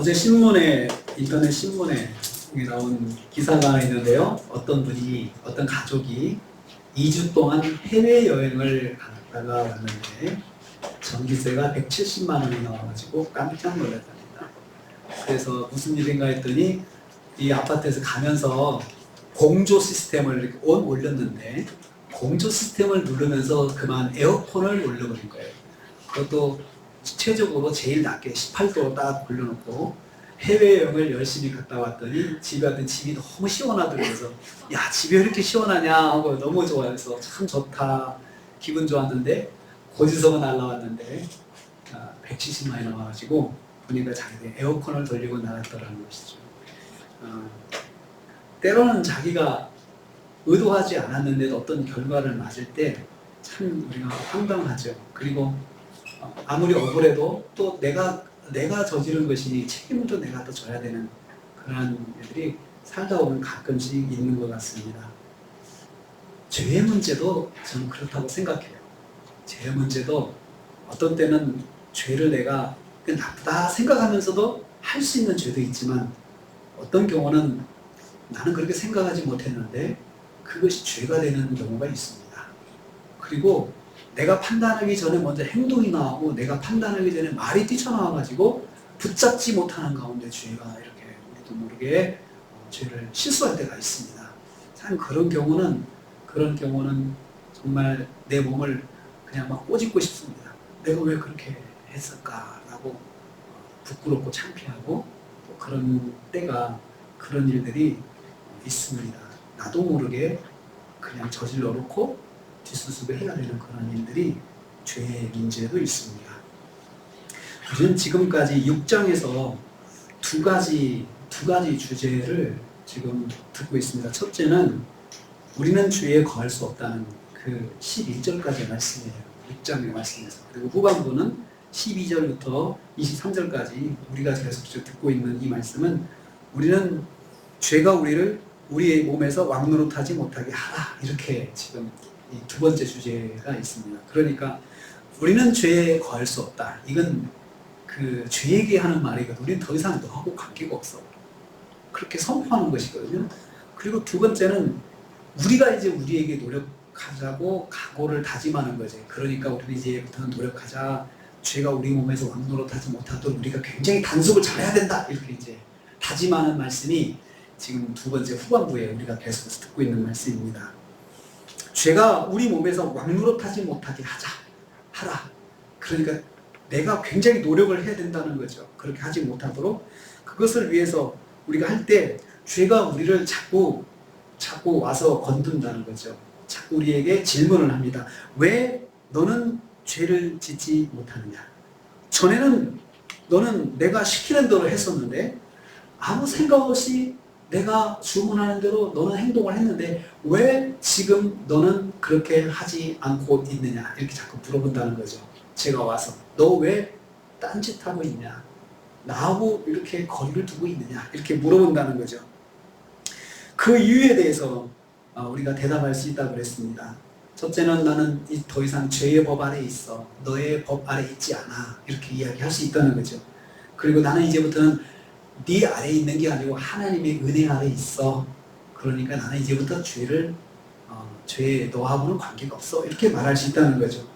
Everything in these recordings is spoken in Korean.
어제 신문에, 인터넷 신문에 나온 기사가 있는데요. 어떤 분이, 어떤 가족이 2주 동안 해외여행을 갔다가 왔는데 전기세가 170만 원이 나와가지고 깜짝 놀랐답니다. 그래서 무슨 일인가 했더니 이 아파트에서 가면서 공조 시스템을 이렇게 온 올렸는데 공조 시스템을 누르면서 그만 에어컨을 올려버린 거예요. 그것도 최적으로 제일 낮게 18도로 딱 올려놓고 해외여행을 열심히 갔다 왔더니 집에 왔더니 집이 너무 시원하더라고요. 야, 집이 왜 이렇게 시원하냐 하고 너무 좋아해서 참 좋다, 기분 좋았는데 고지서가 날라왔는데 170만 원이 나와가지고 보니까 자기들 에어컨을 돌리고 나갔더라는 것이죠. 때로는 자기가 의도하지 않았는데도 어떤 결과를 맞을 때 참 우리가 황당하죠. 그리고 아무리 억울해도 또 내가 저지른 것이니 책임도 내가 또 져야 되는 그런 일들이 살다 보면 가끔씩 있는 것 같습니다. 죄의 문제도 저는 그렇다고 생각해요. 죄의 문제도 어떤 때는 죄를 내가 나쁘다 생각하면서도 할 수 있는 죄도 있지만 어떤 경우는 나는 그렇게 생각하지 못했는데 그것이 죄가 되는 경우가 있습니다. 그리고 내가 판단하기 전에 먼저 행동이 나오고 내가 판단하기 전에 말이 뛰쳐나와가지고 붙잡지 못하는 가운데 죄가 이렇게 우리도 모르게 죄를 실수할 때가 있습니다. 참 그런 경우는 정말 내 몸을 그냥 막 꼬집고 싶습니다. 내가 왜 그렇게 했을까라고 부끄럽고 창피하고 또 그런 때가 그런 일들이 있습니다. 나도 모르게 그냥 저질러 놓고 뒷수습을 해야 되는 그런 일들이 죄의 문제도 있습니다. 우리는 지금까지 6장에서 두 가지 주제를 지금 듣고 있습니다. 첫째는 우리는 죄에 거할 수 없다는 그 11절까지의 말씀이에요. 6장의 말씀에서. 그리고 후반부는 12절부터 23절까지 우리가 계속 듣고 있는 이 말씀은 우리는 죄가 우리의 몸에서 왕노릇하지 못하게 하라, 이렇게 지금 이 두 번째 주제가 있습니다. 그러니까 우리는 죄에 거할 수 없다. 이건 그 죄에게 하는 말이거든요. 우리는 더 이상 너하고 관계가 없어. 그렇게 선포하는 것이거든요. 그리고 두 번째는 우리가 이제 우리에게 노력하자고 각오를 다짐하는 거지. 그러니까 우리는 이제부터는 노력하자. 죄가 우리 몸에서 왕노릇하지 못하도록 우리가 굉장히 단속을 잘해야 된다. 이렇게 이제 다짐하는 말씀이 지금 두 번째 후반부에 우리가 계속해서 듣고 있는 말씀입니다. 죄가 우리 몸에서 왕노릇하지 못하게 하라. 그러니까 내가 굉장히 노력을 해야 된다는 거죠. 그렇게 하지 못하도록. 그것을 위해서 우리가 할 때 죄가 우리를 자꾸 와서 건든다는 거죠. 자꾸 우리에게 질문을 합니다. 왜 너는 죄를 짓지 못하느냐? 전에는 너는 내가 시키는 대로 했었는데 아무 생각 없이 내가 주문하는 대로 너는 행동을 했는데 왜 지금 너는 그렇게 하지 않고 있느냐? 이렇게 자꾸 물어본다는 거죠. 제가 와서 너 왜 딴짓하고 있냐? 나하고 이렇게 거리를 두고 있느냐? 이렇게 물어본다는 거죠. 그 이유에 대해서 우리가 대답할 수 있다고 그랬습니다. 첫째는 나는 더 이상 죄의 법 아래 있어. 너의 법 아래 있지 않아. 이렇게 이야기할 수 있다는 거죠. 그리고 나는 이제부터는 네 아래에 있는 게 아니고 하나님의 은혜 아래 있어. 그러니까 나는 이제부터 죄에 너하고는 관계가 없어. 이렇게 말할 수 있다는 거죠.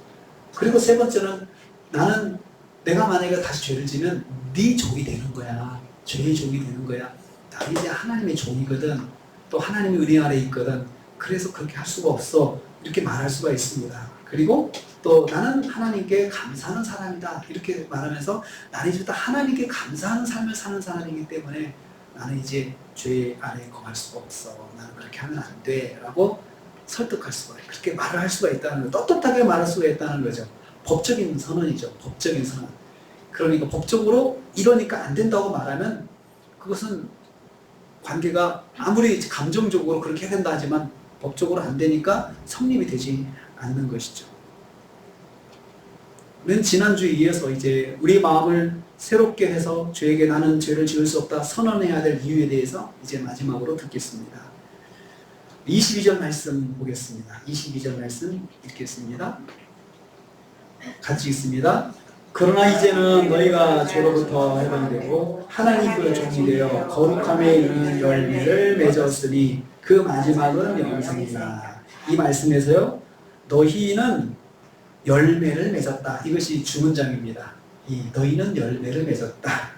그리고 세 번째는 나는 내가 만약에 다시 죄를 지면 네 종이 되는 거야. 죄의 종이 되는 거야. 나는 이제 하나님의 종이거든. 또 하나님의 은혜 아래 있거든. 그래서 그렇게 할 수가 없어. 이렇게 말할 수가 있습니다. 그리고 또 나는 하나님께 감사하는 사람이다. 이렇게 말하면서 나는 이제부터 하나님께 감사하는 삶을 사는 사람이기 때문에 나는 이제 죄 아래에 거할 수가 없어. 나는 그렇게 하면 안 돼. 라고 설득할 수가 있고 그렇게 말을 할 수가 있다는 거죠. 떳떳하게 말할 수가 있다는 거죠. 법적인 선언이죠. 법적인 선언. 그러니까 법적으로 이러니까 안 된다고 말하면 그것은 관계가 아무리 감정적으로 그렇게 해야 된다 하지만 법적으로 안 되니까 성립이 되지 않는 것이죠. 우리는 지난주에 이어서 이제 우리 마음을 새롭게 해서 죄에게 나는 죄를 지을 수 없다 선언해야 될 이유에 대해서 이제 마지막으로 듣겠습니다. 22절 말씀 보겠습니다. 22절 말씀 읽겠습니다. 같이 읽습니다. 그러나 이제는 너희가 죄로부터 해방되고 하나님의 종이 되어 거룩함에 이르는 열매를 맺었으니 그 마지막은 영생이다. 이 말씀에서요, 너희는 열매를 맺었다. 이것이 주문장입니다. 이 너희는 열매를 맺었다.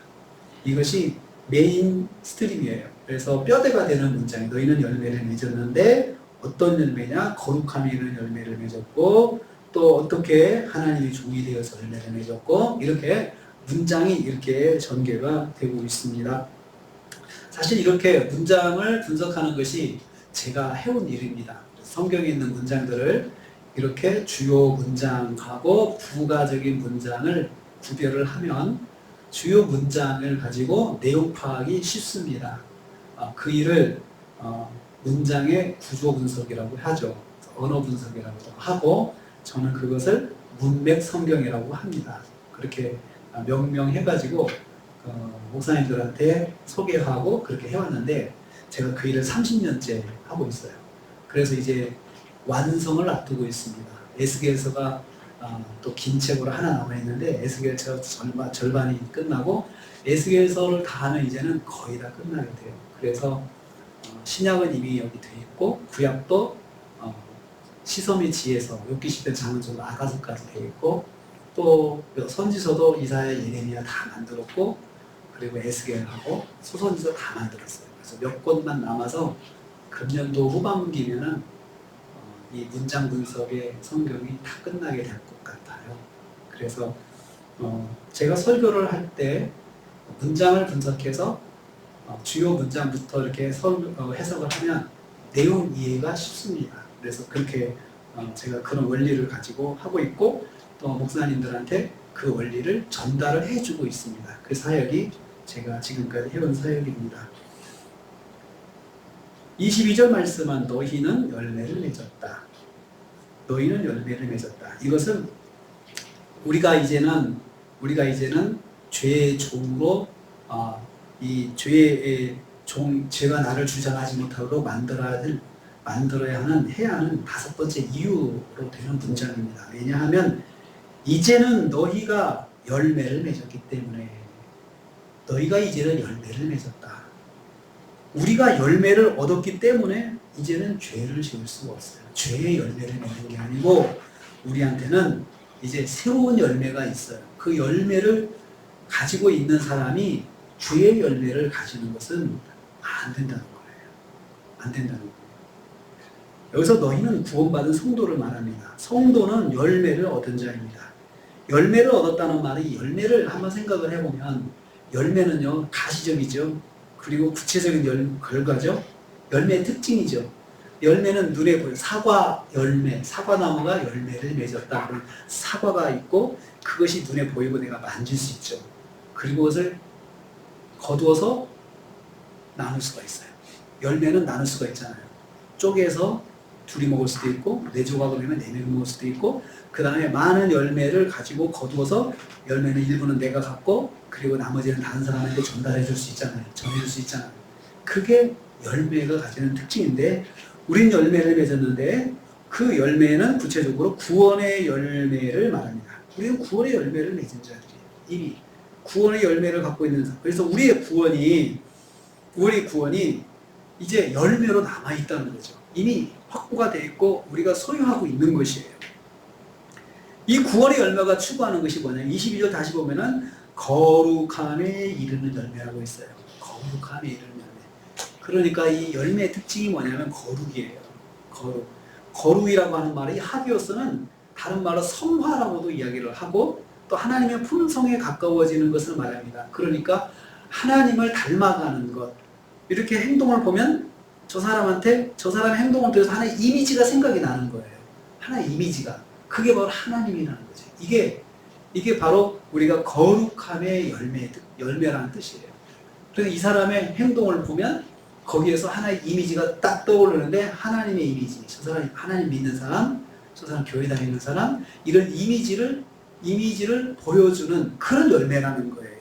이것이 메인 스트림이에요. 그래서 뼈대가 되는 문장이 너희는 열매를 맺었는데 어떤 열매냐? 거룩함에 이르는 열매를 맺었고 또 어떻게 하나님의 종이 되어서 열매를 맺었고 이렇게 문장이 이렇게 전개가 되고 있습니다. 사실 이렇게 문장을 분석하는 것이 제가 해온 일입니다. 성경에 있는 문장들을 이렇게 주요 문장하고 부가적인 문장을 구별을 하면 주요 문장을 가지고 내용 파악이 쉽습니다. 그 일을 문장의 구조 분석이라고 하죠. 언어 분석이라고도 하고 저는 그것을 문맥 성경이라고 합니다. 그렇게 명명해가지고 목사님들한테 소개하고 그렇게 해왔는데 제가 그 일을 30년째 하고 있어요. 그래서 이제 완성을 앞두고 있습니다. 에스겔서가 또 긴 책으로 하나 남아있는데 에스겔서 절반이 끝나고 에스겔서를 다 하면 이제는 거의 다 끝나게 돼요. 그래서 신약은 이미 여기 돼 있고 구약도 시섬의 지에서 욥기시대 장은종 아가서까지 돼 있고 또 선지서도 이사야 예레미야 다 만들었고 그리고 에스겔하고 소선지서 다 만들었어요. 그래서 몇 권만 남아서 금년도 후반기면은 이 문장 분석의 성경이 다 끝나게 될 것 같아요. 그래서 제가 설교를 할 때 문장을 분석해서 주요 문장부터 이렇게 해석을 하면 내용 이해가 쉽습니다. 그래서 그렇게 제가 그런 원리를 가지고 하고 있고 또 목사님들한테 그 원리를 전달을 해주고 있습니다. 그 사역이 제가 지금까지 해온 사역입니다. 22절 말씀은 너희는 열매를 맺었다. 너희는 열매를 맺었다. 이것은 우리가 이제는 죄의 종으로 이 죄의 종, 죄가 나를 주장하지 못하도록 만들어야 하는 해야 하는 다섯 번째 이유로 되는 문장입니다. 왜냐하면 이제는 너희가 열매를 맺었기 때문에 너희가 이제는 열매를 맺었다. 우리가 열매를 얻었기 때문에 이제는 죄를 지을 수가 없어요. 죄의 열매를 맺는 게 아니고 우리한테는 이제 새로운 열매가 있어요. 그 열매를 가지고 있는 사람이 죄의 열매를 가지는 것은 안 된다는 거예요. 안 된다는 거예요. 여기서 너희는 구원받은 성도를 말합니다. 성도는 열매를 얻은 자입니다. 열매를 얻었다는 말이 열매를 한번 생각을 해보면 열매는요 가시적이죠. 그리고 구체적인 결과죠. 열매의 특징이죠. 열매는 눈에 보여요. 사과 열매, 사과나무가 열매를 맺었다. 그럼 사과가 있고 그것이 눈에 보이고 내가 만질 수 있죠. 그리고 그것을 거두어서 나눌 수가 있어요. 열매는 나눌 수가 있잖아요. 쪼개서 둘이 먹을 수도 있고 네 조각을 내면 네 명이 먹을 수도 있고 그 다음에 많은 열매를 가지고 거두어서 열매는 일부는 내가 갖고 그리고 나머지는 다른 사람한테 전달해 줄 수 있잖아요. 전해줄 수 있잖아요. 그게 열매가 가지는 특징인데 우린 열매를 맺었는데 그 열매는 구체적으로 구원의 열매를 말합니다. 우리는 구원의 열매를 맺은 자들이에요. 이미 구원의 열매를 갖고 있는 사람. 그래서 우리의 구원이 이제 열매로 남아있다는 거죠. 이미 확보가 되어 있고 우리가 소유하고 있는 것이에요. 이 구원의 열매가 추구하는 것이 뭐냐면 22절 다시 보면은 거룩함에 이르는 열매라고 있어요. 거룩함에 이르는 열매. 그러니까 이 열매의 특징이 뭐냐면 거룩이에요. 거룩. 거룩이라고 하는 말이 하비오스는 다른 말로 성화라고도 이야기를 하고 또 하나님의 품성에 가까워지는 것을 말합니다. 그러니까 하나님을 닮아가는 것. 이렇게 행동을 보면 저 사람의 행동을 통해서 하나의 이미지가 생각이 나는 거예요. 하나의 이미지가. 그게 바로 하나님이라는 거죠. 이게 바로 우리가 거룩함의 열매라는 뜻이에요. 그래서 이 사람의 행동을 보면 거기에서 하나의 이미지가 딱 떠오르는데 하나님의 이미지, 저 사람 하나님 믿는 사람, 저 사람 교회 다니는 사람 이런 이미지를 보여주는 그런 열매라는 거예요.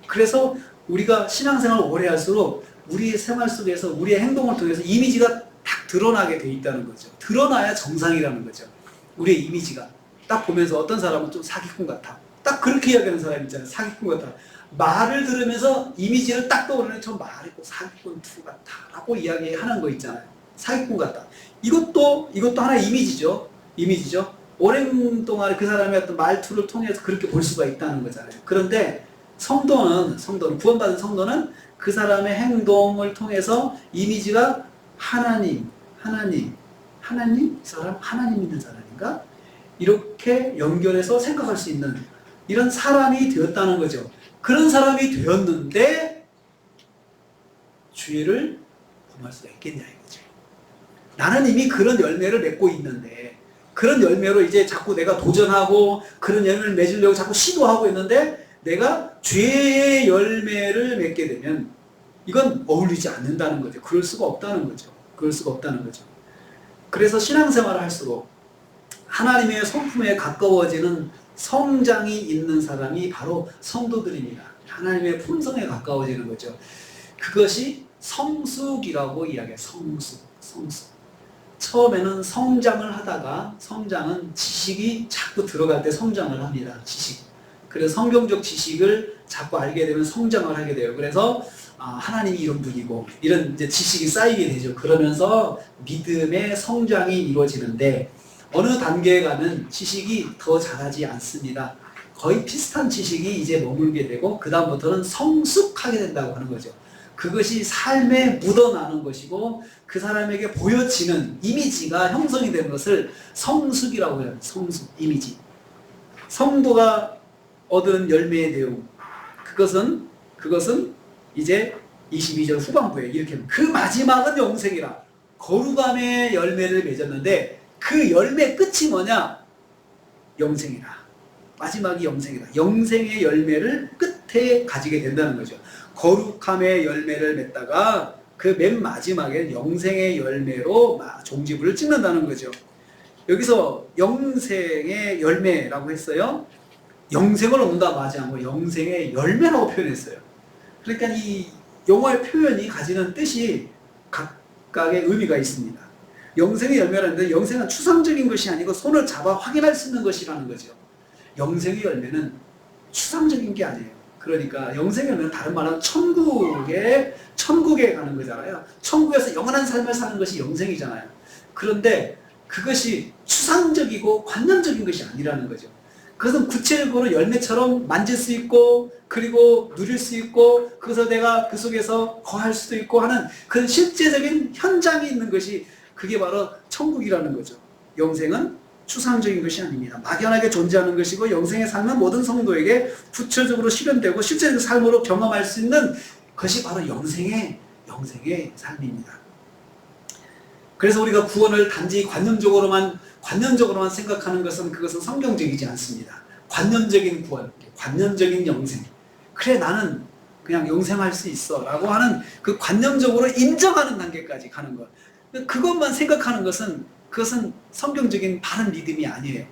그래서 우리가 신앙생활을 오래 할수록 우리의 생활 속에서 우리의 행동을 통해서 이미지가 딱 드러나게 돼 있다는 거죠. 드러나야 정상이라는 거죠. 우리의 이미지가 딱 보면서 어떤 사람은 좀 사기꾼 같아. 딱 그렇게 이야기하는 사람 있잖아요. 사기꾼 같다. 말을 들으면서 이미지를 딱 떠오르는 저 말이 꼭 사기꾼 투 같다라고 이야기하는 거 있잖아요. 사기꾼 같다. 이것도 하나의 이미지죠. 이미지죠. 오랜 동안 그 사람의 어떤 말투를 통해서 그렇게 볼 수가 있다는 거잖아요. 그런데 성도는 구원받은 성도는 그 사람의 행동을 통해서 이미지가 하나님, 이 사람 하나님 믿는 사람인가? 이렇게 연결해서 생각할 수 있는 이런 사람이 되었다는 거죠. 그런 사람이 되었는데 주의를 범할 수가 있겠냐 이거죠. 나는 이미 그런 열매를 맺고 있는데 그런 열매로 이제 자꾸 내가 도전하고 그런 열매를 맺으려고 자꾸 시도하고 있는데 내가 죄의 열매를 맺게 되면 이건 어울리지 않는다는 거죠. 그럴 수가 없다는 거죠. 그래서 신앙생활을 할수록 하나님의 성품에 가까워지는 성장이 있는 사람이 바로 성도들입니다. 하나님의 품성에 가까워지는 거죠. 그것이 성숙이라고 이야기해요. 성숙. 처음에는 성장을 하다가 성장은 지식이 자꾸 들어갈 때 성장을 합니다. 지식. 그래서 성경적 지식을 자꾸 알게 되면 성장을 하게 돼요. 그래서 하나님이 이런 분이고 이런 이제 지식이 쌓이게 되죠. 그러면서 믿음의 성장이 이루어지는데 어느 단계에 가면 지식이 더 자라지 않습니다. 거의 비슷한 지식이 이제 머물게 되고 그 다음부터는 성숙하게 된다고 하는 거죠. 그것이 삶에 묻어나는 것이고 그 사람에게 보여지는 이미지가 형성이 되는 것을 성숙이라고 해요. 성숙, 이미지. 성도가 얻은 열매의 내용 그것은 이제 22절 후반부에 이렇게 그 마지막은 영생이라 거룩함의 열매를 맺었는데 그 열매 끝이 뭐냐? 영생이라. 마지막이 영생이다. 영생의 열매를 끝에 가지게 된다는 거죠. 거룩함의 열매를 맺다가 그 맨 마지막에 영생의 열매로 종지부를 찍는다는 거죠. 여기서 영생의 열매라고 했어요. 영생을 얻는다고 하지 않고 영생의 열매라고 표현했어요. 그러니까 이 영어의 표현이 가지는 뜻이 각각의 의미가 있습니다. 영생의 열매라는데 영생은 추상적인 것이 아니고 손을 잡아 확인할 수 있는 것이라는 거죠. 영생의 열매는 추상적인 게 아니에요. 그러니까 영생의 열매는 다른 말은 천국에 가는 거잖아요. 천국에서 영원한 삶을 사는 것이 영생이잖아요. 그런데 그것이 추상적이고 관념적인 것이 아니라는 거죠. 그것은 구체적으로 열매처럼 만질 수 있고 그리고 누릴 수 있고 그래서 내가 그 속에서 거할 수도 있고 하는 그런 실제적인 현장이 있는 것이 그게 바로 천국이라는 거죠. 영생은 추상적인 것이 아닙니다. 막연하게 존재하는 것이고 영생의 삶은 모든 성도에게 구체적으로 실현되고 실제적 삶으로 경험할 수 있는 것이 바로 영생의 삶입니다. 그래서 우리가 구원을 단지 관념적으로만 생각하는 그것은 성경적이지 않습니다. 관념적인 구원, 관념적인 영생. 그래 나는 그냥 영생할 수 있어 라고 하는 그 관념적으로 인정하는 단계까지 가는 것. 그것만 생각하는 그것은 성경적인 바른 믿음이 아니에요.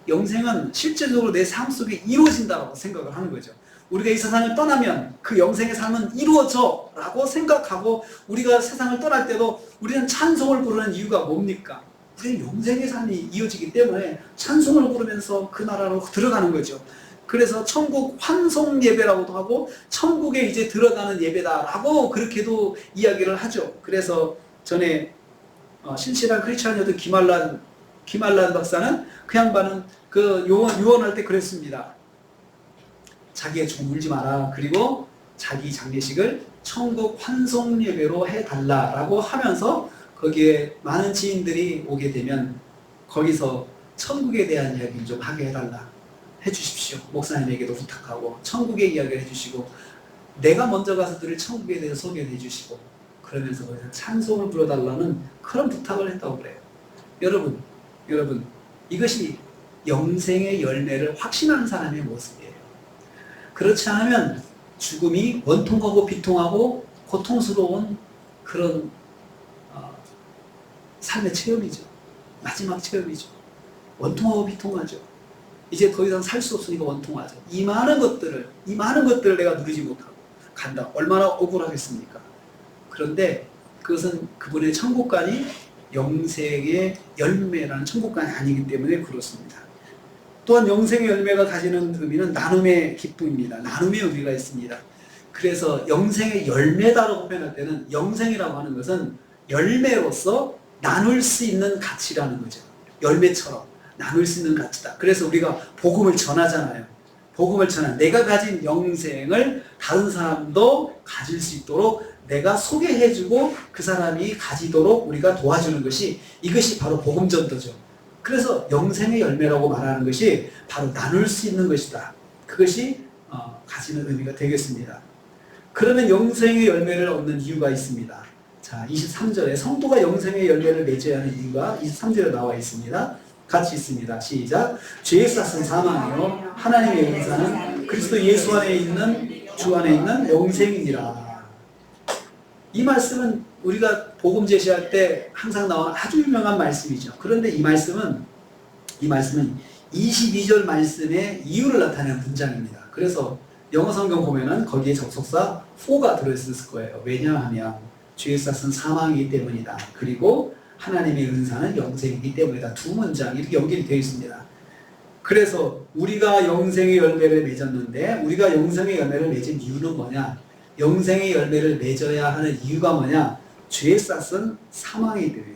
영생은 실제적으로 내 삶 속에 이루어진다고 생각을 하는 거죠. 우리가 이 세상을 떠나면 그 영생의 삶은 이루어져 라고 생각하고 우리가 세상을 떠날 때도 우리는 찬송을 부르는 이유가 뭡니까? 우리는 영생의 삶이 이어지기 때문에 찬송을 부르면서 그 나라로 들어가는 거죠. 그래서 천국 환송 예배라고도 하고 천국에 이제 들어가는 예배다라고 그렇게도 이야기를 하죠. 그래서 전에 신실한 크리스찬이었던 김알란 박사는 그 양반은 그 유언할 때 그랬습니다. 자기의 죽음 울지 마라. 그리고 자기 장례식을 천국 환송 예배로 해달라라고 하면서 거기에 많은 지인들이 오게 되면 거기서 천국에 대한 이야기를 좀 하게 해주십시오. 목사님에게도 부탁하고 천국의 이야기를 해주시고 내가 먼저 가서 늘 천국에 대해서 소개해 주시고 그러면서 거기서 찬송을 불러달라는 그런 부탁을 했다고 그래요. 여러분 이것이 영생의 열매를 확신하는 사람의 모습이에요. 그렇지 않으면 죽음이 원통하고 비통하고 고통스러운 그런 삶의 체험이죠. 마지막 체험이죠. 원통하고 비통하죠. 이제 더 이상 살 수 없으니까 원통하죠. 이 많은 것들을 내가 누리지 못하고 간다. 얼마나 억울하겠습니까? 그런데 그것은 그분의 천국관이 영생의 열매라는 천국관이 아니기 때문에 그렇습니다. 또한 영생의 열매가 가지는 의미는 나눔의 기쁨입니다. 나눔의 의미가 있습니다. 그래서 영생의 열매다라고 표현할 때는 영생이라고 하는 것은 열매로서 나눌 수 있는 가치라는 거죠. 열매처럼 나눌 수 있는 가치다. 그래서 우리가 복음을 전하잖아요. 복음을 전한 내가 가진 영생을 다른 사람도 가질 수 있도록 내가 소개해주고 그 사람이 가지도록 우리가 도와주는 것이 이것이 바로 복음 전도죠. 그래서 영생의 열매라고 말하는 것이 바로 나눌 수 있는 것이다. 그것이 가지는 의미가 되겠습니다. 그러면 영생의 열매를 얻는 이유가 있습니다. 자, 23절에 성도가 영생의 열매를 맺어야 하는 이유가 23절에 나와 있습니다. 같이 있습니다. 시작. 죄의 싹은 사망이요 하나님의 은사는 그리스도 예수 안에 있는 주 안에 있는 영생이니라. 이 말씀은 우리가 복음 제시할 때 항상 나오는 아주 유명한 말씀이죠. 그런데 이 말씀은 22절 말씀의 이유를 나타내는 문장입니다. 그래서 영어 성경 보면은 거기에 접속사 for가 들어있을 거예요. 왜냐하면 죄의 싹은 사망이기 때문이다. 그리고 하나님의 은사는 영생이기 때문이다. 두 문장이 이렇게 연결이 되어 있습니다. 그래서 우리가 영생의 열매를 맺었는데 우리가 영생의 열매를 맺은 이유는 뭐냐? 영생의 열매를 맺어야 하는 이유가 뭐냐? 죄의 싹은 사망이기 때문에.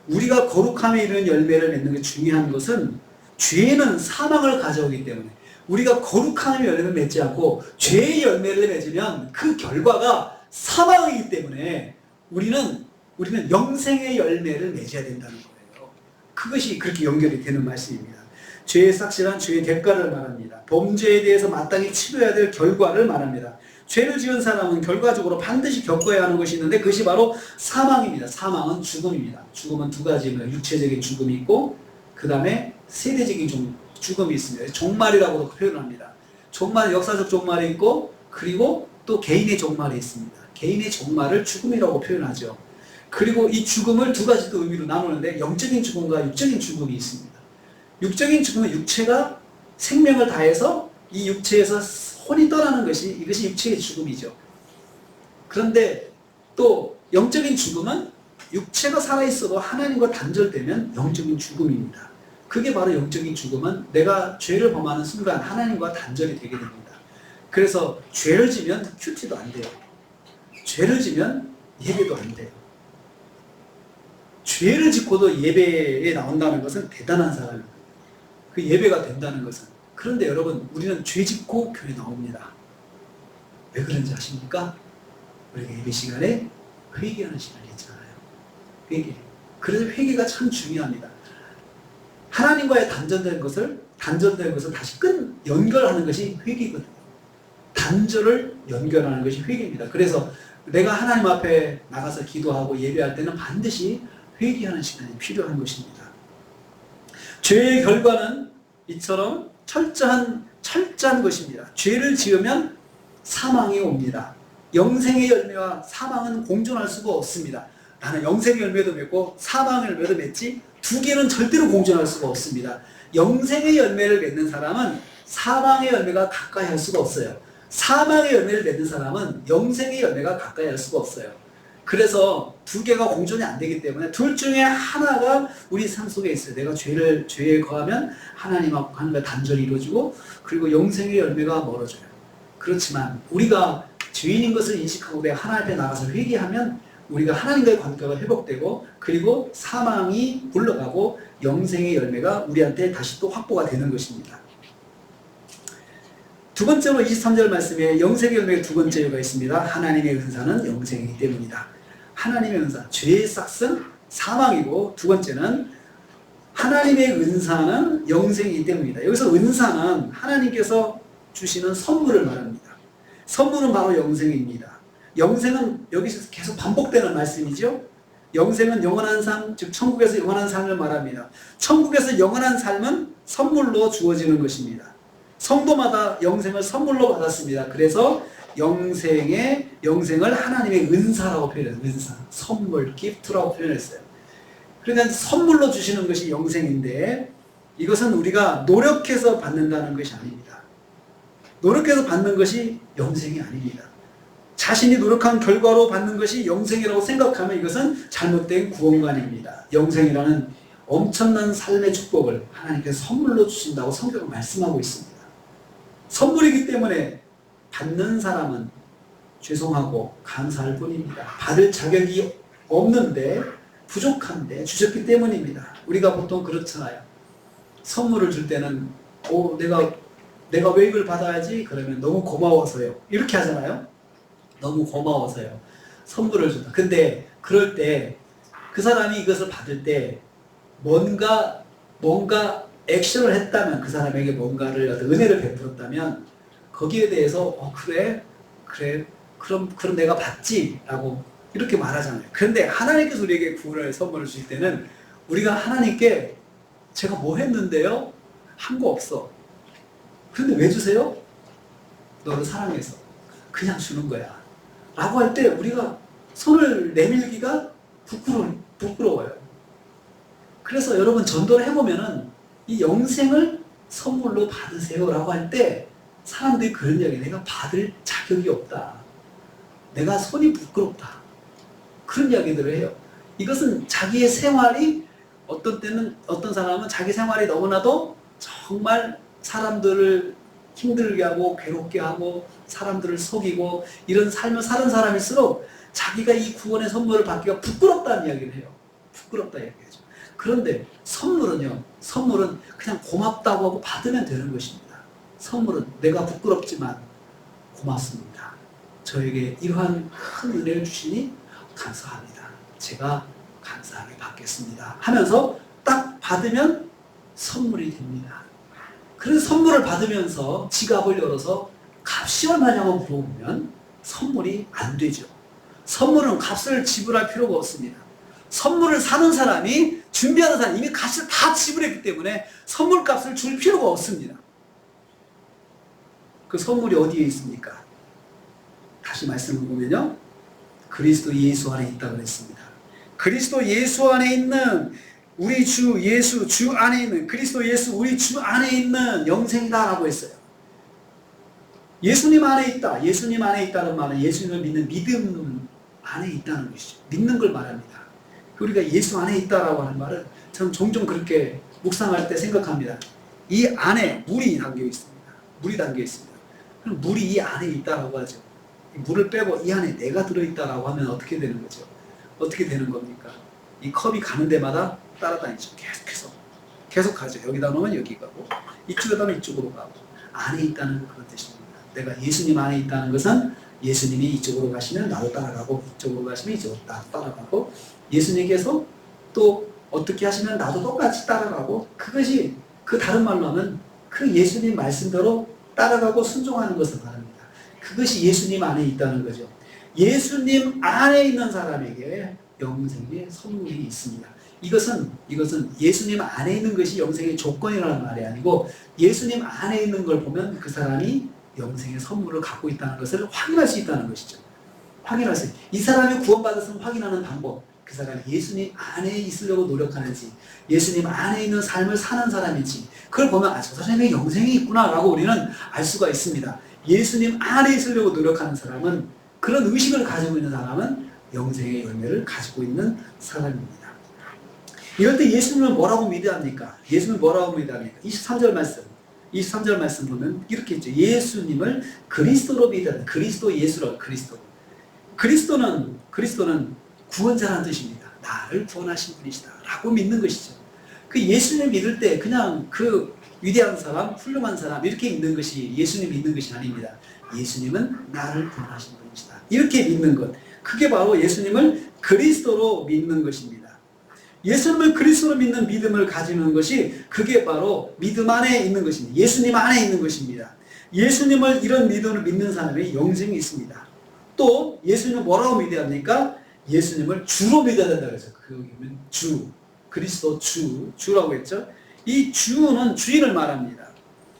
우리가 거룩함에 이르는 열매를 맺는 게 중요한 것은 죄는 사망을 가져오기 때문에 우리가 거룩함의 열매를 맺지 않고 죄의 열매를 맺으면 그 결과가 사망이기 때문에 우리는 영생의 열매를 맺어야 된다는 거예요. 그것이 그렇게 연결이 되는 말씀입니다. 죄의 삭실한 죄의 대가를 말합니다. 범죄에 대해서 마땅히 치러야 될 결과를 말합니다. 죄를 지은 사람은 결과적으로 반드시 겪어야 하는 것이 있는데 그것이 바로 사망입니다. 사망은 죽음입니다. 죽음은 두 가지입니다. 육체적인 죽음이 있고 그 다음에 세대적인 죽음이 있습니다. 종말이라고도 표현합니다. 종말, 역사적 종말이 있고 그리고 또 개인의 종말이 있습니다. 개인의 종말을 죽음이라고 표현하죠. 그리고 이 죽음을 두 가지 또 의미로 나누는데 영적인 죽음과 육적인 죽음이 있습니다. 육적인 죽음은 육체가 생명을 다해서 이 육체에서 혼이 떠나는 것이 이것이 육체의 죽음이죠. 그런데 또 영적인 죽음은 육체가 살아있어도 하나님과 단절되면 영적인 죽음입니다. 그게 바로 영적인 죽음은 내가 죄를 범하는 순간 하나님과 단절이 되게 됩니다. 그래서 죄를 지면 큐티도 안 돼요. 죄를 지면 예배도 안 돼요. 죄를 짓고도 예배에 나온다는 것은 대단한 사람입니다. 그 예배가 된다는 것은. 그런데 여러분 우리는 죄 짓고 교회 나옵니다. 왜 그런지 아십니까? 우리가 예배 시간에 회개하는 시간이 있잖아요. 회개. 그래서 회개가 참 중요합니다. 하나님과의 단절된 것을 다시 연결하는 것이 회개거든요. 단절을 연결하는 것이 회개입니다. 그래서 내가 하나님 앞에 나가서 기도하고 예배할 때는 반드시 회개하는 시간이 필요한 것입니다. 죄의 결과는 이처럼 철저한 것입니다. 죄를 지으면 사망이 옵니다. 영생의 열매와 사망은 공존할 수가 없습니다. 나는 영생의 열매도 맺고 사망의 열매도 맺지 두 개는 절대로 공존할 수가 없습니다. 영생의 열매를 맺는 사람은 사망의 열매가 가까이 할 수가 없어요. 사망의 열매를 맺는 사람은 영생의 열매가 가까이 할 수가 없어요. 그래서 두 개가 공존이 안 되기 때문에 둘 중에 하나가 우리 삶 속에 있어요. 내가 죄에 거하면 하나님과 단절이 이루어지고 그리고 영생의 열매가 멀어져요. 그렇지만 우리가 죄인인 것을 인식하고 내가 하나님 앞에 나가서 회개하면 우리가 하나님과의 관계가 회복되고 그리고 사망이 물러가고 영생의 열매가 우리한테 다시 또 확보가 되는 것입니다. 두 번째로 23절 말씀에 영생의 열매의 두 번째 이유가 있습니다. 하나님의 은사는 영생이기 때문이다. 하나님의 은사, 죄의 싹은 사망이고 두 번째는 하나님의 은사는 영생이기 때문이다. 여기서 은사는 하나님께서 주시는 선물을 말합니다. 선물은 바로 영생입니다. 영생은 여기서 계속 반복되는 말씀이죠. 영생은 영원한 삶, 즉 천국에서 영원한 삶을 말합니다. 천국에서 영원한 삶은 선물로 주어지는 것입니다. 성도마다 영생을 선물로 받았습니다. 그래서 영생을 하나님의 은사라고 표현했어요. 은사, 선물, 기프트라고 표현했어요. 그러니까 선물로 주시는 것이 영생인데 이것은 우리가 노력해서 받는다는 것이 아닙니다. 노력해서 받는 것이 영생이 아닙니다. 자신이 노력한 결과로 받는 것이 영생이라고 생각하면 이것은 잘못된 구원관입니다. 영생이라는 엄청난 삶의 축복을 하나님께서 선물로 주신다고 성경은 말씀하고 있습니다. 선물이기 때문에 받는 사람은 죄송하고 감사할 뿐입니다. 받을 자격이 없는데 부족한데 주셨기 때문입니다. 우리가 보통 그렇잖아요. 선물을 줄 때는 내가 왜 이걸 받아야지? 그러면 너무 고마워서요. 이렇게 하잖아요. 너무 고마워서요. 선물을 준다. 근데 그럴 때 그 사람이 이것을 받을 때 뭔가 액션을 했다면, 그 사람에게 뭔가를 어떤 은혜를 베풀었다면 거기에 대해서 그래 그럼 내가 받지 라고 이렇게 말하잖아요. 그런데 하나님께서 우리에게 구원을 선물을 주실 때는 우리가 하나님께 제가 뭐 했는데요? 한 거 없어. 그런데 왜 주세요? 너를 사랑해서 그냥 주는 거야 라고 할 때 우리가 손을 내밀기가 부끄러워요. 그래서 여러분 전도를 해보면은 이 영생을 선물로 받으세요 라고 할 때 사람들이 그런 이야기, 내가 받을 자격이 없다, 내가 손이 부끄럽다, 그런 이야기들을 해요. 이것은 자기의 생활이, 어떤 때는 어떤 사람은 자기 생활이 너무나도 정말 사람들을 힘들게 하고 괴롭게 하고 사람들을 속이고 이런 삶을 사는 사람일수록 자기가 이 구원의 선물을 받기가 부끄럽다는 이야기를 해요. 부끄럽다 이야기하죠. 그런데 선물은 그냥 고맙다고 하고 받으면 되는 것입니다. 선물은 내가 부끄럽지만 고맙습니다. 저에게 이러한 큰 은혜를 주시니 감사합니다. 제가 감사하게 받겠습니다 하면서 딱 받으면 선물이 됩니다. 그래서 선물을 받으면서 지갑을 열어서 값이 얼마냐고 물어보면 선물이 안 되죠. 선물은 값을 지불할 필요가 없습니다. 선물을 사는 사람이, 준비하는 사람이 이미 값을 다 지불했기 때문에 선물 값을 줄 필요가 없습니다. 그 선물이 어디에 있습니까? 다시 말씀을 보면요, 그리스도 예수 안에 있다고 했습니다. 그리스도 예수 안에 있는 우리 주 예수, 주 안에 있는 그리스도 예수, 우리 주 안에 있는 영생이다라고 했어요. 예수님 안에 있다. 예수님 안에 있다는 말은 예수님을 믿는 믿음 안에 있다는 것이죠. 믿는 걸 말합니다. 우리가 예수 안에 있다라고 하는 말은 저는 종종 그렇게 묵상할 때 생각합니다. 이 안에 물이 담겨 있습니다. 물이 담겨 있습니다. 그럼 물이 이 안에 있다라고 하죠. 물을 빼고 이 안에 내가 들어있다라고 하면 어떻게 되는 거죠? 어떻게 되는 겁니까? 이 컵이 가는 데마다 따라다니죠. 계속 가죠. 여기다 놓으면 여기 가고, 이쪽에다 놓으면 이쪽으로 가고, 안에 있다는 그런 뜻입니다. 내가 예수님 안에 있다는 것은 예수님이 이쪽으로 가시면 나도 따라가고, 이쪽으로 가시면 이쪽으로 나도 따라가고, 예수님께서 또 어떻게 하시면 나도 똑같이 따라가고, 그것이, 그 다른 말로 하면 그 예수님 말씀대로 따라가고 순종하는 것을 말합니다. 그것이 예수님 안에 있다는 거죠. 예수님 안에 있는 사람에게 영생의 선물이 있습니다. 이것은 예수님 안에 있는 것이 영생의 조건이라는 말이 아니고, 예수님 안에 있는 걸 보면 그 사람이 영생의 선물을 갖고 있다는 것을 확인할 수 있다는 것이죠. 이 사람이 구원받았음을 확인하는 방법, 그 사람이 예수님 안에 있으려고 노력하는지, 예수님 안에 있는 삶을 사는 사람인지, 그걸 보면 저 사람의 영생이 있구나라고 우리는 알 수가 있습니다. 예수님 안에 있으려고 노력하는 사람은, 그런 의식을 가지고 있는 사람은 영생의 열매를 가지고 있는 사람입니다. 이럴 때 예수님을 뭐라고 믿어야 합니까? 예수님을 뭐라고 믿어야 합니까? 23절 말씀 보면 이렇게 있죠. 예수님을 그리스도로 믿어야 합니다. 그리스도 예수로, 그리스도는 구원자라는 뜻입니다. 나를 구원하신 분이시다 라고 믿는 것이죠. 그 예수님을 믿을 때 그냥 그 위대한 사람, 훌륭한 사람 이렇게 믿는 것이 예수님 믿는 것이 아닙니다. 예수님은 나를 구원하신 분이시다 이렇게 믿는 것, 그게 바로 예수님을 그리스도로 믿는 것입니다. 예수님을 그리스도로 믿는 믿음을 가지는 것이, 그게 바로 믿음 안에 있는 것입니다. 예수님 안에 있는 것입니다. 예수님을, 이런 믿음을 믿는 사람의 영생이 있습니다. 또 예수님을 뭐라고 믿어야 합니까? 예수님을 주로 믿어야 된다고 했어요. 그러면 주, 그리스도 주라고 했죠. 이 주는 주인을 말합니다.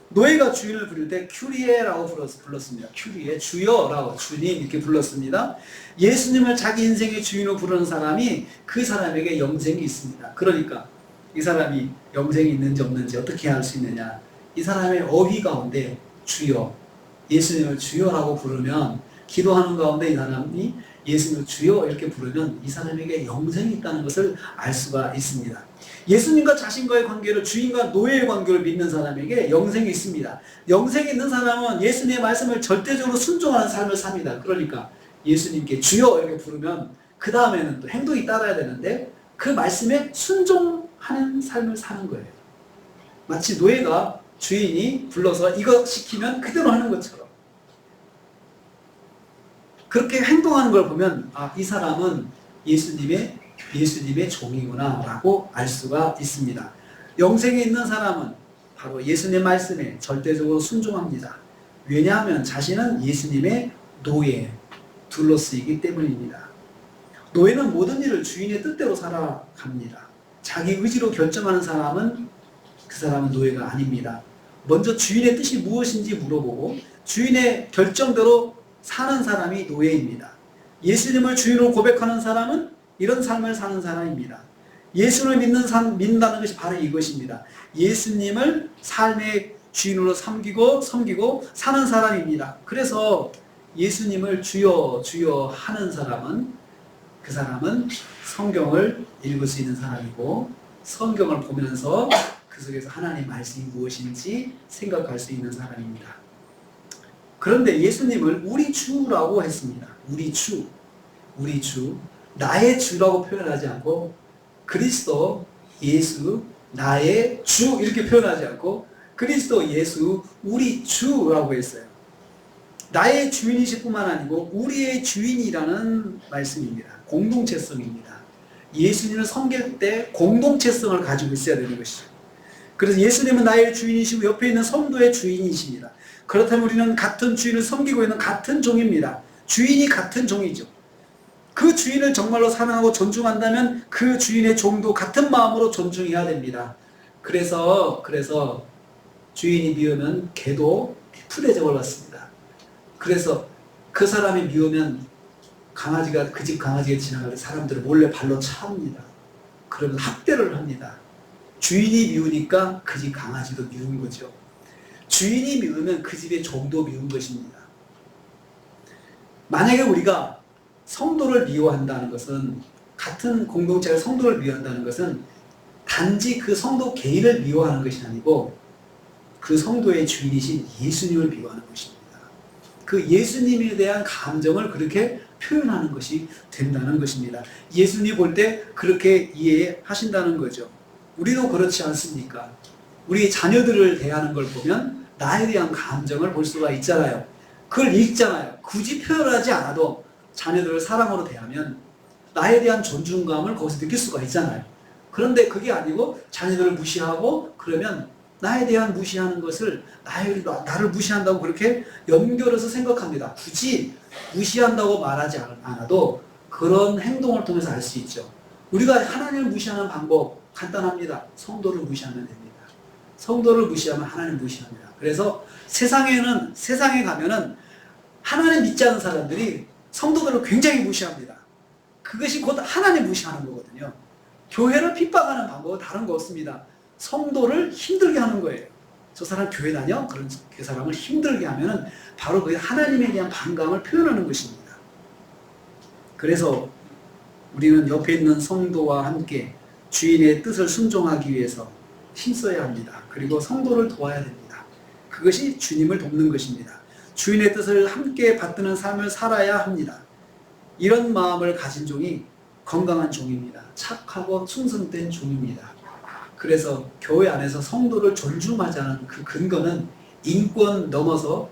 노예가 주인을 부를 때 큐리에라고 불렀습니다. 큐리에, 주여라고, 주님 이렇게 불렀습니다. 예수님을 자기 인생의 주인으로 부르는 사람이 그 사람에게 영생이 있습니다. 그러니까 이 사람이 영생이 있는지 없는지 어떻게 알 수 있느냐? 이 사람의 어휘 가운데 주여, 예수님을 주여라고 부르면 기도하는 가운데 이 사람이 예수님을 주여 이렇게 부르면 이 사람에게 영생이 있다는 것을 알 수가 있습니다. 예수님과 자신과의 관계를, 주인과 노예의 관계를 믿는 사람에게 영생이 있습니다. 영생이 있는 사람은 예수님의 말씀을 절대적으로 순종하는 삶을 삽니다. 그러니까 예수님께 주여 이렇게 부르면 그 다음에는 또 행동이 따라야 되는데 그 말씀에 순종하는 삶을 사는 거예요. 마치 노예가 주인이 불러서 이거 시키면 그대로 하는 것처럼 그렇게 행동하는 걸 보면 이 사람은 예수님의 종이구나 라고 알 수가 있습니다. 영생에 있는 사람은 바로 예수님의 말씀에 절대적으로 순종합니다. 왜냐하면 자신은 예수님의 노예, 둘러쓰이기 때문입니다. 노예는 모든 일을 주인의 뜻대로 살아갑니다. 자기 의지로 결정하는 사람은 그 사람은 노예가 아닙니다. 먼저 주인의 뜻이 무엇인지 물어보고 주인의 결정대로 사는 사람이 노예입니다. 예수님을 주인으로 고백하는 사람은 이런 삶을 사는 사람입니다. 예수를 믿는다는 것이 바로 이것입니다. 예수님을 삶의 주인으로 섬기고 사는 사람입니다. 그래서 예수님을 주여 주여 하는 사람은 그 사람은 성경을 읽을 수 있는 사람이고 성경을 보면서 그 속에서 하나님의 말씀이 무엇인지 생각할 수 있는 사람입니다. 그런데 예수님을 우리 주라고 했습니다. 우리 주, 나의 주라고 표현하지 않고 그리스도 예수 나의 주 이렇게 표현하지 않고 그리스도 예수 우리 주라고 했어요. 나의 주인이실 뿐만 아니고 우리의 주인이라는 말씀입니다. 공동체성입니다. 예수님을 섬길 때 공동체성을 가지고 있어야 되는 것이죠. 그래서 예수님은 나의 주인이시고 옆에 있는 성도의 주인이십니다. 그렇다면 우리는 같은 주인을 섬기고 있는 같은 종입니다. 주인이 같은 종이죠. 그 주인을 정말로 사랑하고 존중한다면 그 주인의 종도 같은 마음으로 존중해야 됩니다. 그래서 주인이 미우면 개도 푸대접을 받습니다. 그래서 그 사람이 미우면 강아지가 그 집 강아지가 지나갈 때 사람들을 몰래 발로 차옵니다. 그러면 학대를 합니다. 주인이 미우니까 그 집 강아지도 미운 거죠. 주인이 미우면 그 집의 종도 미운 것입니다. 만약에 우리가 성도를 미워한다는 것은 같은 공동체가 성도를 미워한다는 것은 단지 그 성도 개인을 미워하는 것이 아니고 그 성도의 주인이신 예수님을 미워하는 것입니다. 그 예수님에 대한 감정을 그렇게 표현하는 것이 된다는 것입니다. 예수님 볼 때 그렇게 이해하신다는 거죠. 우리도 그렇지 않습니까? 우리 자녀들을 대하는 걸 보면 나에 대한 감정을 볼 수가 있잖아요. 그걸 읽잖아요. 굳이 표현하지 않아도 자녀들을 사랑으로 대하면 나에 대한 존중감을 거기서 느낄 수가 있잖아요. 그런데 그게 아니고 자녀들을 무시하고 그러면 나에 대한 무시하는 것을 나를 무시한다고 그렇게 연결해서 생각합니다. 굳이 무시한다고 말하지 않아도 그런 행동을 통해서 알 수 있죠. 우리가 하나님을 무시하는 방법 간단합니다. 성도를 무시하면 됩니다. 성도를 무시하면 하나님 무시합니다. 그래서 세상에 가면은 하나님 믿지 않는 사람들이 성도들을 굉장히 무시합니다. 그것이 곧 하나님 무시하는 거거든요. 교회를 핍박하는 방법은 다른 거 없습니다. 성도를 힘들게 하는 거예요. 저 사람 교회 다녀? 그런 그 사람을 힘들게 하면은 바로 그 하나님에 대한 반감을 표현하는 것입니다. 그래서 우리는 옆에 있는 성도와 함께 주인의 뜻을 순종하기 위해서 힘써야 합니다. 그리고 성도를 도와야 됩니다. 그것이 주님을 돕는 것입니다. 주인의 뜻을 함께 받드는 삶을 살아야 합니다. 이런 마음을 가진 종이 건강한 종입니다. 착하고 충성된 종입니다. 그래서 교회 안에서 성도를 존중하자는 그 근거는 인권 넘어서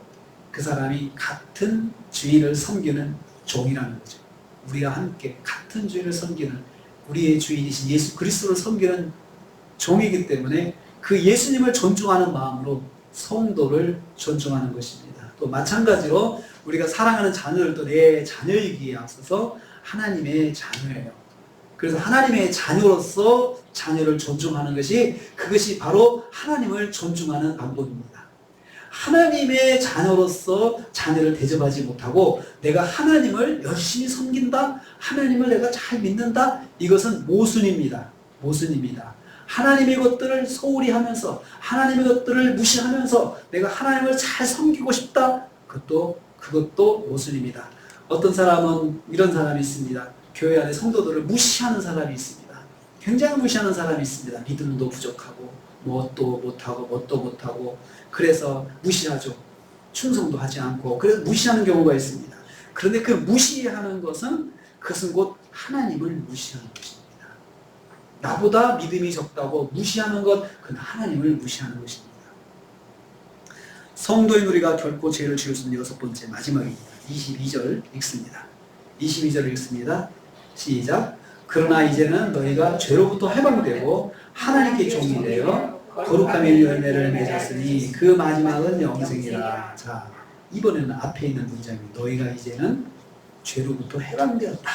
그 사람이 같은 주인을 섬기는 종이라는 거죠. 우리와 함께 같은 주인을 섬기는 우리의 주인이신 예수 그리스도를 섬기는 종이기 때문에 그 예수님을 존중하는 마음으로 성도를 존중하는 것입니다. 또 마찬가지로 우리가 사랑하는 자녀들도 내 자녀이기에 앞서서 하나님의 자녀예요. 그래서 하나님의 자녀로서 자녀를 존중하는 그것이 바로 하나님을 존중하는 방법입니다. 하나님의 자녀로서 자녀를 대접하지 못하고 내가 하나님을 열심히 섬긴다, 하나님을 내가 잘 믿는다, 이것은 모순입니다. 하나님의 것들을 소홀히 하면서 하나님의 것들을 무시하면서 내가 하나님을 잘 섬기고 싶다, 그것도 그것도 모순입니다. 어떤 사람은 이런 사람이 있습니다. 교회 안에 성도들을 무시하는 사람이 있습니다. 굉장히 무시하는 사람이 있습니다. 믿음도 부족하고 뭣도 못하고 그래서 무시하죠. 충성도 하지 않고 그래서 무시하는 경우가 있습니다. 그런데 그 무시하는 것은 그것은 곧 하나님을 무시하는 것입니다. 나보다 믿음이 적다고 무시하는 것, 그건 하나님을 무시하는 것입니다. 성도인 우리가 결코 죄를 지을 수 없는 6번째 마지막입니다. 22절 읽습니다. 22절 읽습니다. 시작. 그러나 이제는 너희가 죄로부터 해방되고 하나님께 종이 되어 거룩함의 열매를 맺었으니 그 마지막은 영생이라. 자, 이번에는 앞에 있는 문장이 너희가 이제는 죄로부터 해방되었다.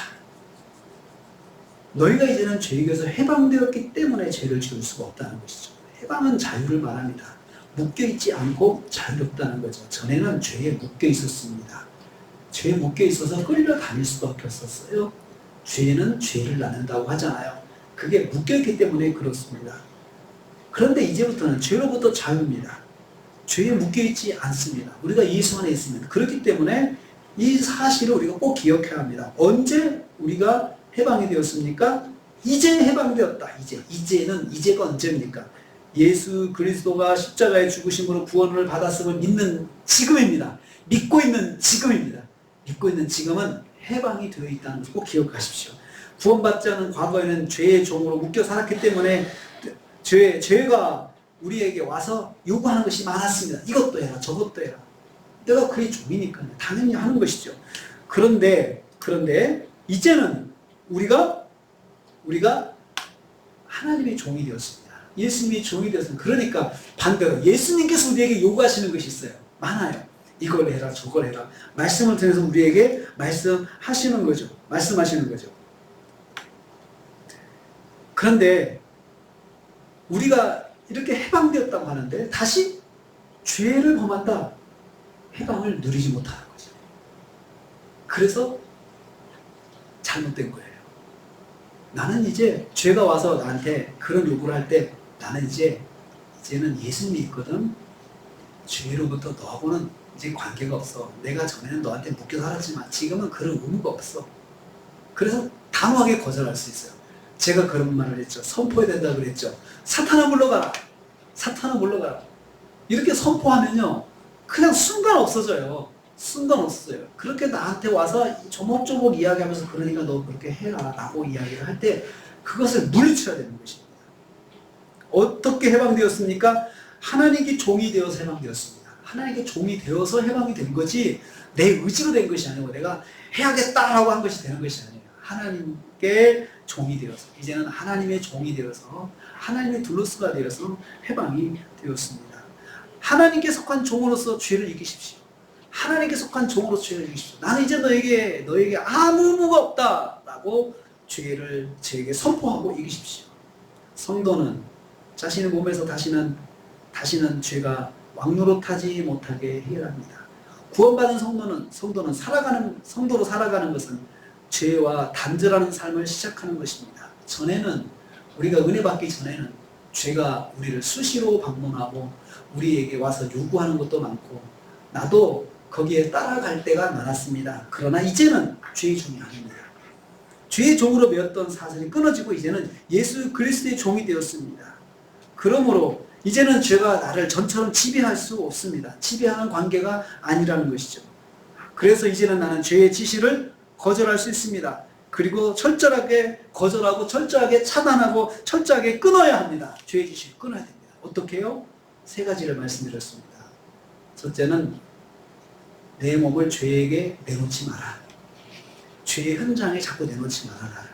너희가 이제는 죄에게서 해방되었기 때문에 죄를 지을 수가 없다는 것이죠. 해방은 자유를 말합니다. 묶여있지 않고 자유롭다는 거죠. 전에는 죄에 묶여 있었습니다. 죄에 묶여 있어서 끌려다닐 수밖에 없었어요. 죄는 죄를 낳는다고 하잖아요. 그게 묶여있기 때문에 그렇습니다. 그런데 이제부터는 죄로부터 자유입니다. 죄에 묶여있지 않습니다. 우리가 예수 안에 있습니다. 그렇기 때문에 이 사실을 우리가 꼭 기억해야 합니다. 언제 우리가 해방이 되었습니까? 이제 해방되었다. 이제가 언제입니까? 예수 그리스도가 십자가의 죽으심으로 구원을 받았음을 믿는 지금입니다. 믿고 있는 지금입니다. 믿고 있는 지금은 해방이 되어 있다는 것을 꼭 기억하십시오. 구원받지 않은 과거에는 죄의 종으로 묶여 살았기 때문에 죄가 우리에게 와서 요구하는 것이 많았습니다. 이것도 해라, 저것도 해라. 내가 그의 종이니까 당연히 하는 것이죠. 그런데 이제는 우리가 하나님의 종이 되었습니다. 예수님이 종이 되었습니다. 그러니까 반대로 예수님께서 우리에게 요구하시는 것이 있어요. 많아요. 이걸 해라, 저걸 해라. 말씀을 통해서 우리에게 말씀하시는 거죠. 그런데 우리가 이렇게 해방되었다고 하는데 다시 죄를 범한다. 해방을 누리지 못하는 거죠. 그래서 잘못된 거예요. 나는 이제 죄가 와서 나한테 그런 요구를 할 때 나는 이제는 예수 믿거든. 죄로부터 너하고는 이제 관계가 없어. 내가 전에는 너한테 묶여 살았지만 지금은 그런 의무가 없어. 그래서 단호하게 거절할 수 있어요. 제가 그런 말을 했죠. 선포해야 된다고 그랬죠. 사탄아 물러가라. 사탄아 물러가라. 이렇게 선포하면요. 그냥 순간 없어져요. 그렇게 나한테 와서 조목조목 이야기하면서 그러니까 너 그렇게 해라 라고 이야기를 할 때 그것을 물리쳐야 되는 것입니다. 어떻게 해방되었습니까? 하나님께 종이 되어서 해방되었습니다. 하나님께 종이 되어서 해방이 된 거지 내 의지로 된 것이 아니고 내가 해야겠다라고 한 것이 되는 것이 아니에요. 하나님께 종이 되어서 이제는 하나님의 종이 되어서 하나님의 둘러스가 되어서 해방이 되었습니다. 하나님께 속한 종으로서 죄를 이기십시오. 하나님께 속한 종으로서 죄를 이기십시오. 나는 이제 너에게 아무 의무가 없다라고 죄를 저에게 선포하고 이기십시오. 성도는 자신의 몸에서 다시는 죄가 왕노릇하지 못하게 해야 합니다. 구원받은 성도는 성도로 살아가는 것은 죄와 단절하는 삶을 시작하는 것입니다. 우리가 은혜 받기 전에는 죄가 우리를 수시로 방문하고 우리에게 와서 요구하는 것도 많고 나도 거기에 따라갈 때가 많았습니다. 그러나 이제는 죄의 종이 아닙니다. 죄의 종으로 매었던 사슬이 끊어지고 이제는 예수 그리스도의 종이 되었습니다. 그러므로 이제는 죄가 나를 전처럼 지배할 수 없습니다. 지배하는 관계가 아니라는 것이죠. 그래서 이제는 나는 죄의 지시를 거절할 수 있습니다. 그리고 철저하게 거절하고 철저하게 차단하고 철저하게 끊어야 합니다. 죄의 지시를 끊어야 됩니다. 어떻게 해요? 3가지를 말씀드렸습니다. 첫째는 내 몸을 죄에게 내놓지 마라. 죄의 현장에 자꾸 내놓지 마라. 나를.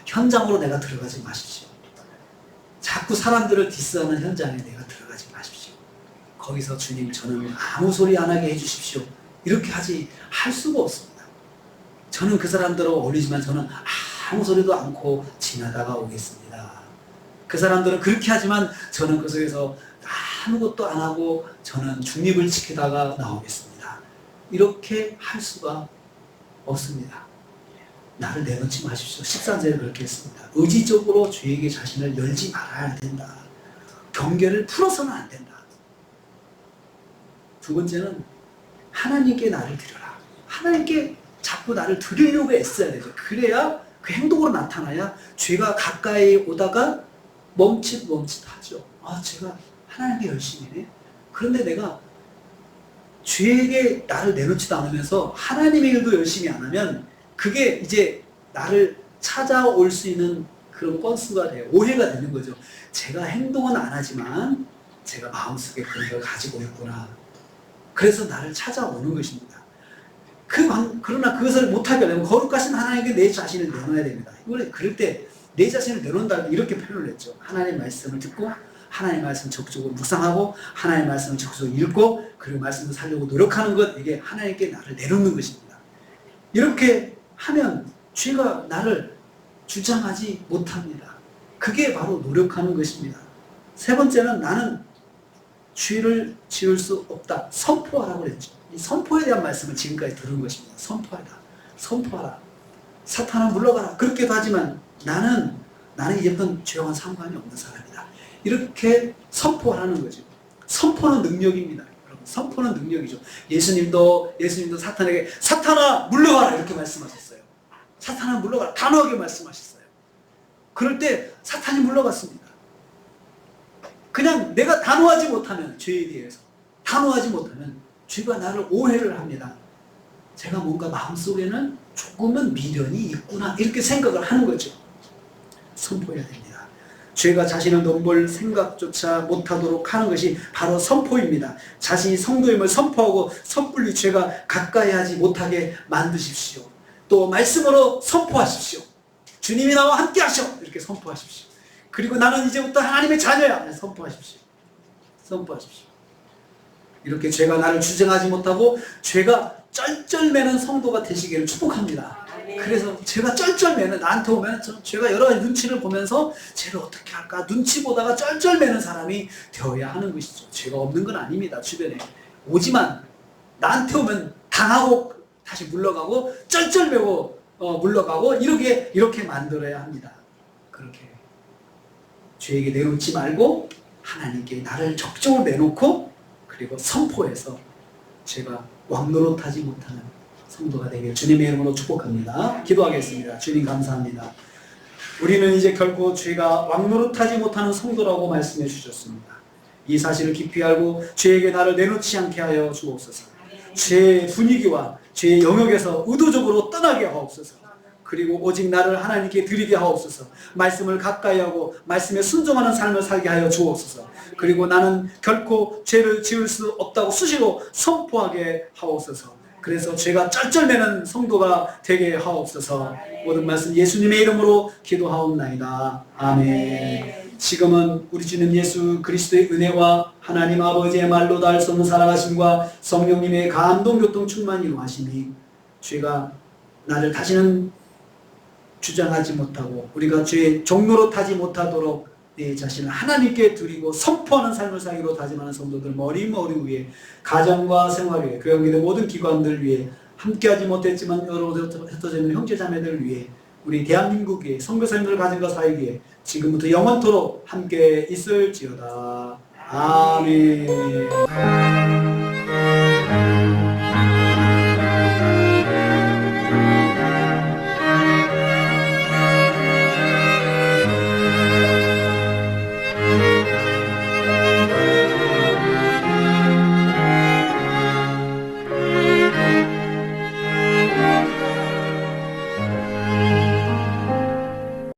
현장으로 내가 들어가지 마십시오. 자꾸 사람들을 디스하는 현장에 내가 들어가지 마십시오. 거기서 주님 저는 아무 소리 안 하게 해주십시오. 이렇게 할 수가 없습니다. 저는 그 사람들하고 어울리지만 저는 아무 소리도 않고 지나다가 오겠습니다. 그 사람들은 그렇게 하지만 저는 그 속에서 아무것도 안 하고 저는 중립을 지키다가 나오겠습니다. 이렇게 할 수가 없습니다. 나를 내놓지 마십시오. 13절에 그렇게 했습니다. 의지적으로 죄에게 자신을 열지 말아야 된다. 경계를 풀어서는 안 된다. 두 번째는 하나님께 나를 드려라. 하나님께 자꾸 나를 드리려고 애써야 되죠. 그래야 그 행동으로 나타나야 죄가 가까이 오다가 멈칫하죠. 아, 제가 하나님께 열심히네. 그런데 내가 죄에게 나를 내놓지도 않으면서 하나님의 일도 열심히 안 하면 그게 이제 나를 찾아올 수 있는 그런 건수가 돼요. 오해가 되는 거죠. 제가 행동은 안 하지만 제가 마음속에 그런 걸 가지고 있구나. 그래서 나를 찾아오는 것입니다. 그러나 그것을 못하게 하려면 거룩하신 하나님께 내 자신을 내놓아야 됩니다. 그럴 때 내 자신을 내놓는다 이렇게 표현을 했죠. 하나님의 말씀을 듣고 하나님의 말씀을 적극적으로 묵상하고 하나님의 말씀을 적극적으로 읽고 그리고 말씀을 살려고 노력하는 것, 이게 하나님께 나를 내놓는 것입니다. 이렇게 하면 죄가 나를 주장하지 못합니다. 그게 바로 노력하는 것입니다. 세 번째는 나는 죄를 지을 수 없다. 선포하라고 그랬죠. 이 선포에 대한 말씀을 지금까지 들은 것입니다. 선포하라. 사탄아 물러가라. 그렇게도 하지만 나는 이제부터는 죄와는 상관이 없는 사람이다. 이렇게 선포하라는 거죠. 선포는 능력입니다. 여러분, 선포는 능력이죠. 예수님도 사탄에게 사탄아 물러가라 이렇게 말씀하셨어요. 사탄아 물러가라 단호하게 말씀하셨어요. 그럴 때 사탄이 물러갔습니다. 그냥 내가 단호하지 못하면 죄에 대해서 단호하지 못하면 죄가 나를 오해를 합니다. 제가 뭔가 마음속에는 조금은 미련이 있구나 이렇게 생각을 하는 거죠. 선포해야 됩니다. 죄가 자신을 넘볼 생각조차 못하도록 하는 것이 바로 선포입니다. 자신이 성도임을 선포하고 섣불리 죄가 가까이 하지 못하게 만드십시오. 또 말씀으로 선포하십시오. 주님이 나와 함께 하셔 이렇게 선포하십시오. 그리고 나는 이제부터 하나님의 자녀야 선포하십시오. 이렇게 죄가 나를 주장하지 못하고 죄가 쩔쩔매는 성도가 되시기를 축복합니다. 그래서 죄가 쩔쩔매는, 나한테 오면 죄가 여러 가지 눈치를 보면서 죄를 어떻게 할까 눈치 보다가 쩔쩔매는 사람이 되어야 하는 것이죠. 죄가 없는 건 아닙니다. 주변에 오지만 나한테 오면 당하고 다시 물러가고 쩔쩔매고 물러가고 이렇게 만들어야 합니다. 그렇게 죄에게 내놓지 말고 하나님께 나를 적극적으로 내놓고 그리고 선포해서 제가 왕노릇하지 못하는 성도가 되길 주님의 이름으로 축복합니다. 기도하겠습니다. 주님 감사합니다. 우리는 이제 결코 죄가 왕노릇하지 못하는 성도라고 말씀해 주셨습니다. 이 사실을 깊이 알고 죄에게 나를 내놓지 않게 하여 주옵소서. 죄의 분위기와 죄의 영역에서 의도적으로 떠나게 하옵소서. 그리고 오직 나를 하나님께 드리게 하옵소서. 말씀을 가까이 하고 말씀에 순종하는 삶을 살게 하여 주옵소서. 그리고 나는 결코 죄를 지을 수 없다고 수시로 선포하게 하옵소서. 그래서 죄가 쩔쩔매는 성도가 되게 하옵소서. 모든 말씀 예수님의 이름으로 기도하옵나이다. 아멘. 지금은 우리 주님 예수 그리스도의 은혜와 하나님 아버지의 말로 다 할 수 없는 살아가심과 성령님의 감동 교통 충만히 이루하심이 죄가 나를 다시는 주장하지 못하고 우리가 죄의 종로로 타지 못하도록 내 자신을 하나님께 드리고 선포하는 삶을 살기로 다짐하는 성도들 머리 위에 가정과 생활 위에 교회의 모든 기관들 위에 함께하지 못했지만 여러 흩어지는 형제자매들 위해 우리 대한민국의 선교사님들 가정과 사회 위에 지금부터 영원토록 함께 있을지어다. 아멘.